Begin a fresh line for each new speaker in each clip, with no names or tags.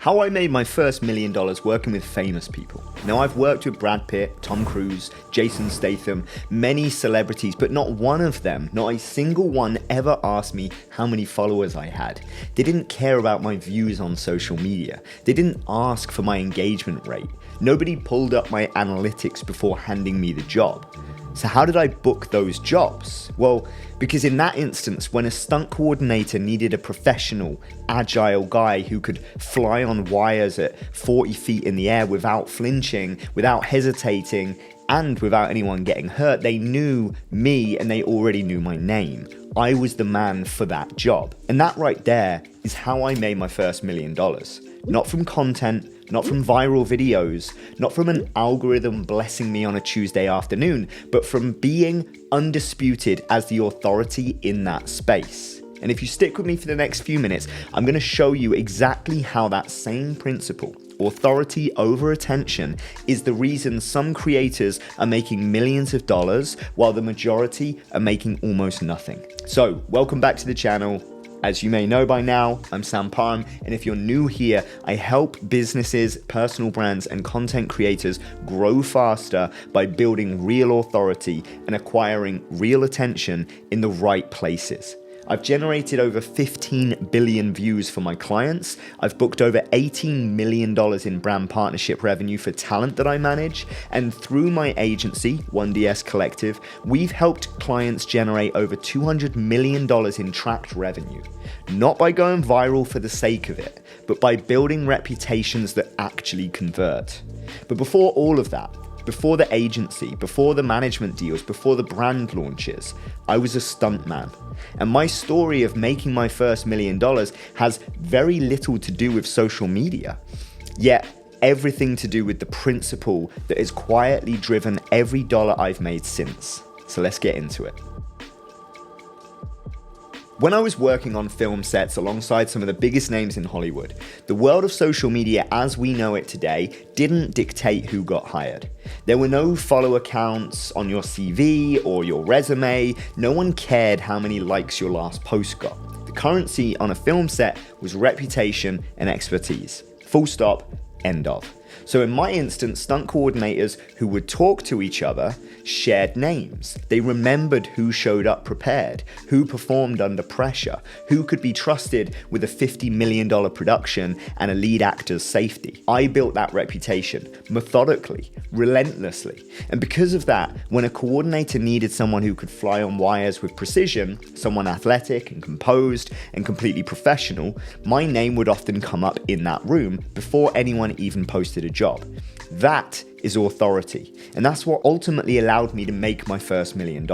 How I made my first $1 million working with famous people. Now, I've worked with Brad Pitt, Tom Cruise, Jason Statham, many celebrities, but not one of them, not a single one ever asked me how many followers I had. They didn't care about my views on social media. They didn't ask for my engagement rate. Nobody pulled up my analytics before handing me the job. So how did I book those jobs? Well, because in that instance, when a stunt coordinator needed a professional, agile guy who could fly on wires at 40 feet in the air without flinching, without hesitating, and without anyone getting hurt, they knew me and they already knew my name. I was the man for that job. And that right there is how I made my first $1 million. Not from content, not from viral videos, not from an algorithm blessing me on a Tuesday afternoon, but from being undisputed as the authority in that space. And if you stick with me for the next few minutes, I'm going to show you exactly how that same principle, authority over attention, is the reason some creators are making millions of dollars while the majority are making almost nothing. So, welcome back to the channel. As you may know by now, I'm Parham, and if you're new here, I help businesses, personal brands, and content creators grow faster by building real authority and acquiring real attention in the right places. I've generated over 15 billion views for my clients. I've booked over $18 million in brand partnership revenue for talent that I manage. And through my agency, 1DS Collective, we've helped clients generate over $200 million in tracked revenue. Not by going viral for the sake of it, but by building reputations that actually convert. But before all of that, before the agency, before the management deals, before the brand launches, I was a stuntman. And my story of making my first $1 million has very little to do with social media, yet everything to do with the principle that has quietly driven every dollar I've made since. So let's get into it. When I was working on film sets alongside some of the biggest names in Hollywood, the world of social media as we know it today didn't dictate who got hired. There were no follower counts on your CV or your resume. No one cared how many likes your last post got. The currency on a film set was reputation and expertise. Full stop, end of. So in my instance, stunt coordinators who would talk to each other shared names. They remembered who showed up prepared, who performed under pressure, who could be trusted with a $50 million production and a lead actor's safety. I built that reputation methodically, relentlessly. And because of that, when a coordinator needed someone who could fly on wires with precision, someone athletic and composed and completely professional, my name would often come up in that room before anyone even posted a job. That is authority. And that's what ultimately allowed me to make my first $1 million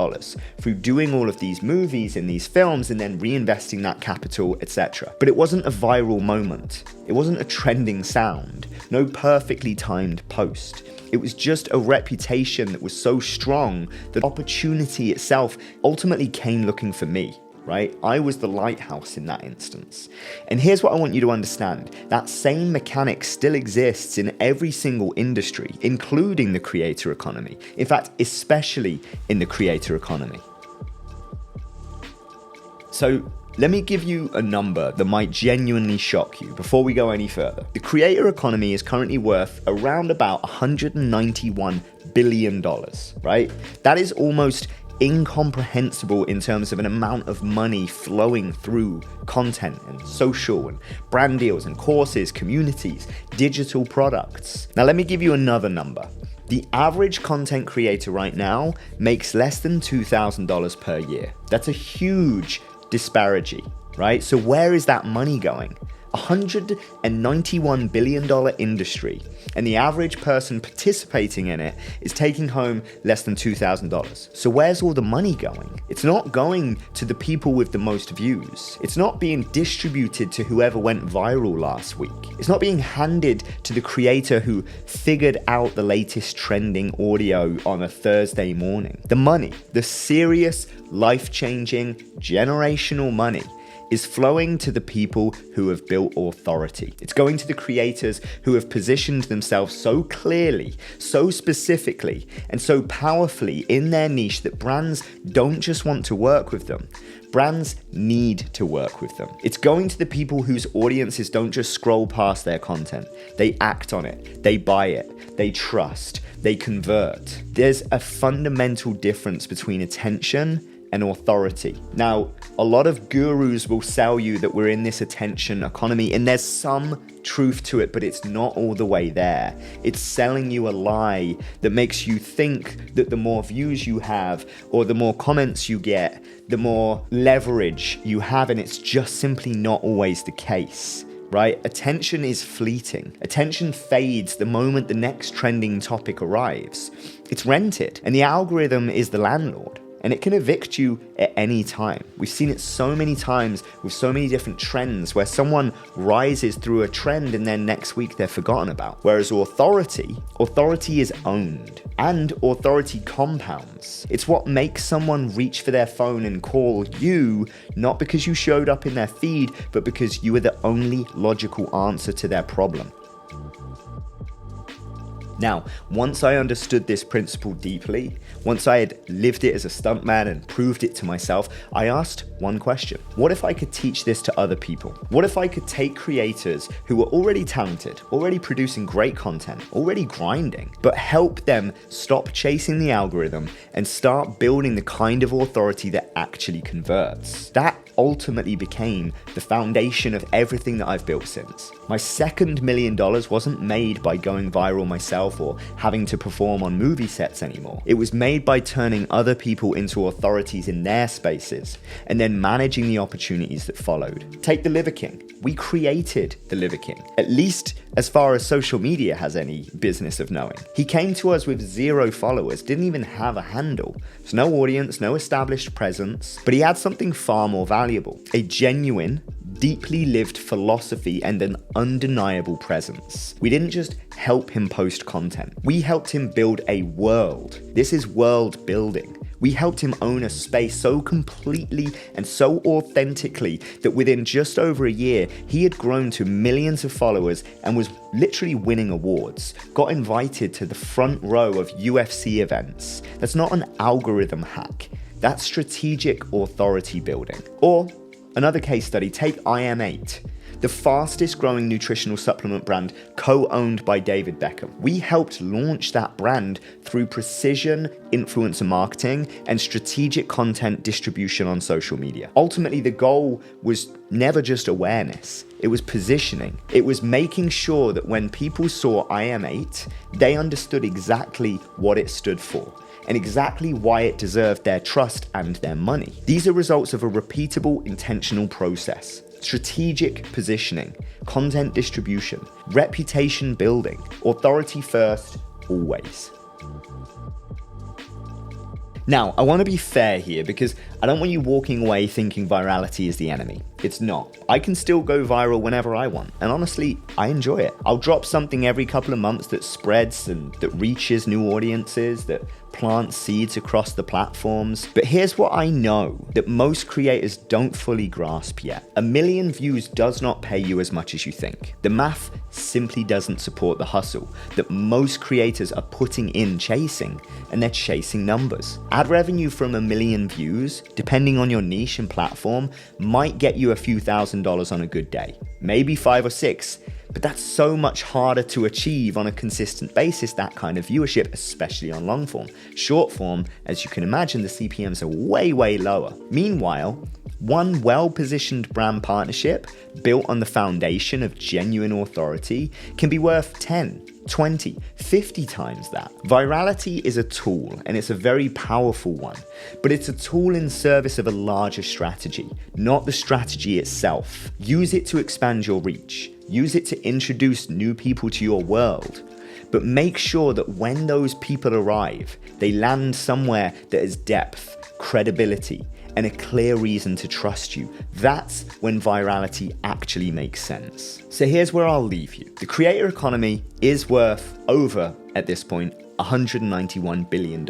through doing all of these movies and these films and then reinvesting that capital, etc. But it wasn't a viral moment. It wasn't a trending sound. No perfectly timed post. It was just a reputation that was so strong that opportunity itself ultimately came looking for me. Right? I was the lighthouse in that instance. And here's what I want you to understand. That same mechanic still exists in every single industry, including the creator economy. In fact, especially in the creator economy. So let me give you a number that might genuinely shock you before we go any further. The creator economy is currently worth around about $191 billion, right? That is almost incomprehensible in terms of an amount of money flowing through content and social and brand deals and courses, communities, digital products. Now let me give you another number. The average content creator right now makes less than $2,000 per year. That's a huge disparity, right? So where is that money going? $191 billion industry, and the average person participating in it is taking home less than $2,000. So where's all the money going? It's not going to the people with the most views. It's not being distributed to whoever went viral last week. It's not being handed to the creator who figured out the latest trending audio on a Thursday morning. The money, the serious, life-changing, generational money, is flowing to the people who have built authority. It's going to the creators who have positioned themselves so clearly, so specifically, and so powerfully in their niche that brands don't just want to work with them. Brands need to work with them. It's going to the people whose audiences don't just scroll past their content. They act on it. They buy it. They trust. They convert. There's a fundamental difference between attention and authority. Now, a lot of gurus will sell you that we're in this attention economy, and there's some truth to it, but it's not all the way there. It's selling you a lie that makes you think that the more views you have or the more comments you get, the more leverage you have, and it's just simply not always the case. Right? Attention is fleeting. Attention fades the moment the next trending topic arrives. It's rented, and the algorithm is the landlord, and it can evict you at any time. We've seen it so many times with so many different trends where someone rises through a trend and then next week they're forgotten about. Whereas authority is owned, and authority compounds. It's what makes someone reach for their phone and call you, not because you showed up in their feed, but because you were the only logical answer to their problem. Now, once I understood this principle deeply, once I had lived it as a stuntman and proved it to myself, I asked one question. What if I could teach this to other people? What if I could take creators who were already talented, already producing great content, already grinding, but help them stop chasing the algorithm and start building the kind of authority that actually converts? That ultimately became the foundation of everything that I've built since. My second $1 million wasn't made by going viral myself or having to perform on movie sets anymore. It was made by turning other people into authorities in their spaces and then managing the opportunities that followed. Take the Liver King. We created the Liver King, at least as far as social media has any business of knowing. He came to us with 0 followers, didn't even have a handle. There's no audience, no established presence, but he had something far more valuable: a genuine, deeply lived philosophy and an undeniable presence. We didn't just help him post content. We helped him build a world. This is world building. We helped him own a space so completely and so authentically that within just over a year, he had grown to millions of followers and was literally winning awards, got invited to the front row of UFC events. That's not an algorithm hack. That's strategic authority building. Or another case study, take IM8, the fastest growing nutritional supplement brand co-owned by David Beckham. We helped launch that brand through precision influencer marketing and strategic content distribution on social media. Ultimately, the goal was never just awareness. It was positioning. It was making sure that when people saw IM8, they understood exactly what it stood for and exactly why it deserved their trust and their money. These are results of a repeatable, intentional process. Strategic positioning, content distribution, reputation building, authority first, always. Now, I want to be fair here because I don't want you walking away thinking virality is the enemy. It's not. I can still go viral whenever I want, and honestly, I enjoy it. I'll drop something every couple of months that spreads and that reaches new audiences, that plants seeds across the platforms. But here's what I know that most creators don't fully grasp yet. 1 million views does not pay you as much as you think. The math simply doesn't support the hustle that most creators are putting in chasing, and they're chasing numbers. Ad revenue from 1 million views, depending on your niche and platform, might get you a few $1,000s on a good day, maybe 5 or 6. But that's so much harder to achieve on a consistent basis, that kind of viewership, especially on long form. Short form, as you can imagine, the CPMs are way, way lower. Meanwhile, one well-positioned brand partnership built on the foundation of genuine authority can be worth 10, 20, 50 times that. Virality is a tool, and it's a very powerful one, but it's a tool in service of a larger strategy, not the strategy itself. Use it to expand your reach. Use it to introduce new people to your world. But make sure that when those people arrive, they land somewhere that has depth, credibility, and a clear reason to trust you. That's when virality actually makes sense. So here's where I'll leave you. The creator economy is worth over, at this point, $191 billion.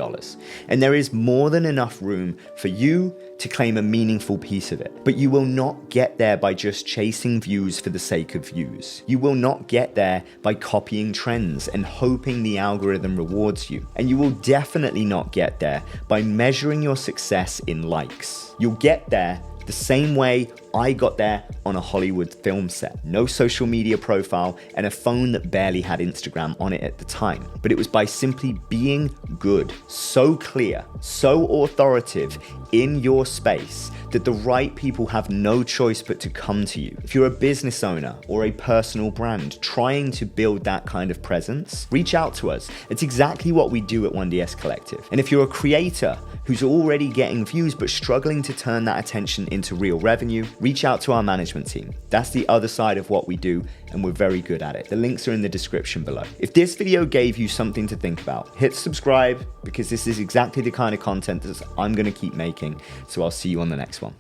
And there is more than enough room for you to claim a meaningful piece of it. But you will not get there by just chasing views for the sake of views. You will not get there by copying trends and hoping the algorithm rewards you. And you will definitely not get there by measuring your success in likes. You'll get there the same way I got there on a Hollywood film set. No social media profile and a phone that barely had Instagram on it at the time. But it was by simply being good, so clear, so authoritative in your space that the right people have no choice but to come to you. If you're a business owner or a personal brand trying to build that kind of presence, reach out to us. It's exactly what we do at 1DS Collective. And if you're a creator who's already getting views but struggling to turn that attention into real revenue, reach out to our management team. That's the other side of what we do, and we're very good at it. The links are in the description below. If this video gave you something to think about, hit subscribe, because this is exactly the kind of content that I'm going to keep making. So I'll see you on the next one.